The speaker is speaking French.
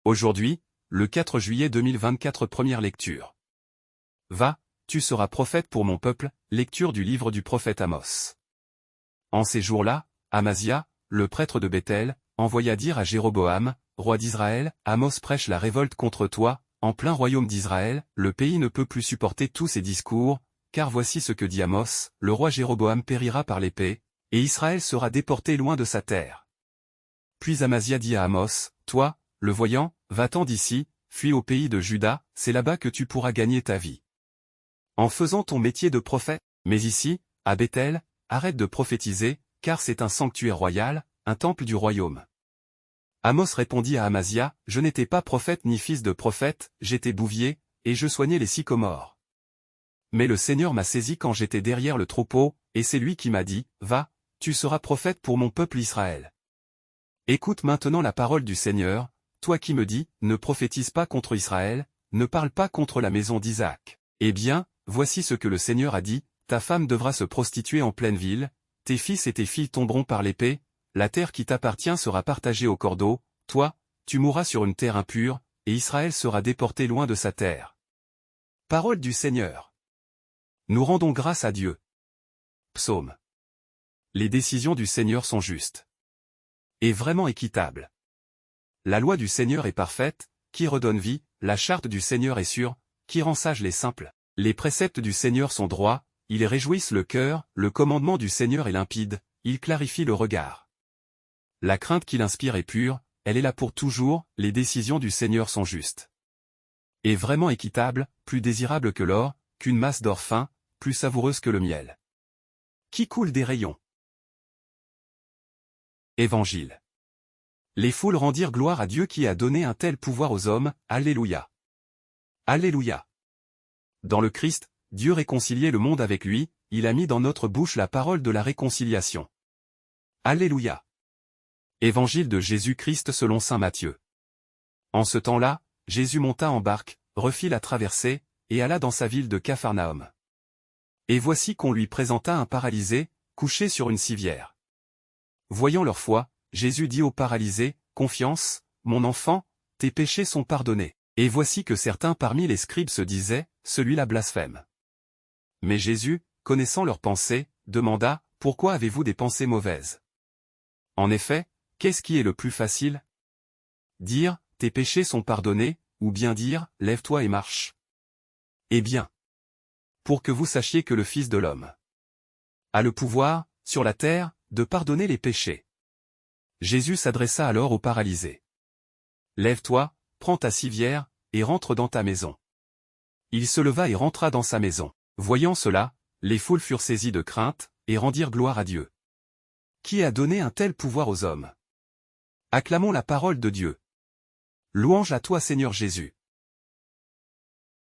Aujourd'hui, le 4 juillet 2024, première lecture. Va, tu seras prophète pour mon peuple, lecture du livre du prophète Amos. En ces jours-là, Amazia, le prêtre de Béthel, envoya dire à Jéroboam, roi d'Israël, Amos prêche la révolte contre toi, en plein royaume d'Israël, le pays ne peut plus supporter tous ces discours, car voici ce que dit Amos, le roi Jéroboam périra par l'épée, et Israël sera déporté loin de sa terre. Puis Amazia dit à Amos, toi, le voyant, va-t'en d'ici, fuis au pays de Juda, c'est là-bas que tu pourras gagner ta vie. En faisant ton métier de prophète, mais ici, à Béthel, arrête de prophétiser, car c'est un sanctuaire royal, un temple du royaume. Amos répondit à Amazia, je n'étais pas prophète ni fils de prophète, j'étais bouvier, et je soignais les sycomores. Mais le Seigneur m'a saisi quand j'étais derrière le troupeau, et c'est lui qui m'a dit, va, tu seras prophète pour mon peuple Israël. Écoute maintenant la parole du Seigneur, toi qui me dis, ne prophétise pas contre Israël, ne parle pas contre la maison d'Isaac. Eh bien, voici ce que le Seigneur a dit, ta femme devra se prostituer en pleine ville, tes fils et tes filles tomberont par l'épée, la terre qui t'appartient sera partagée au cordeau, toi, tu mourras sur une terre impure, et Israël sera déporté loin de sa terre. Parole du Seigneur. Nous rendons grâce à Dieu. Psaume. Les décisions du Seigneur sont justes. Et vraiment équitables. La loi du Seigneur est parfaite, qui redonne vie, la charte du Seigneur est sûre, qui rend sages les simples. Les préceptes du Seigneur sont droits, ils réjouissent le cœur, le commandement du Seigneur est limpide, il clarifie le regard. La crainte qu'il inspire est pure, elle est là pour toujours, les décisions du Seigneur sont justes. Et vraiment équitable, plus désirable que l'or, qu'une masse d'or fin, plus savoureuse que le miel. Qui coule des rayons. Évangile. Les foules rendirent gloire à Dieu qui a donné un tel pouvoir aux hommes, Alléluia. Alléluia. Dans le Christ, Dieu réconciliait le monde avec lui, il a mis dans notre bouche la parole de la réconciliation. Alléluia. Évangile de Jésus-Christ selon saint Matthieu. En ce temps-là, Jésus monta en barque, refit la traversée, et alla dans sa ville de Capharnaüm. Et voici qu'on lui présenta un paralysé, couché sur une civière. Voyant leur foi, Jésus dit au paralysé, « Confiance, mon enfant, tes péchés sont pardonnés. » Et voici que certains parmi les scribes se disaient, « Celui-là blasphème. » Mais Jésus, connaissant leurs pensées, demanda, « Pourquoi avez-vous des pensées mauvaises ?» En effet, qu'est-ce qui est le plus facile? Dire, « Tes péchés sont pardonnés » ou bien dire, « Lève-toi et marche. » Eh bien, pour que vous sachiez que le Fils de l'homme a le pouvoir, sur la terre, de pardonner les péchés. Jésus s'adressa alors au paralysé. « Lève-toi, prends ta civière, et rentre dans ta maison. » Il se leva et rentra dans sa maison. Voyant cela, les foules furent saisies de crainte, et rendirent gloire à Dieu. Qui a donné un tel pouvoir aux hommes? Acclamons la parole de Dieu. Louange à toi Seigneur Jésus.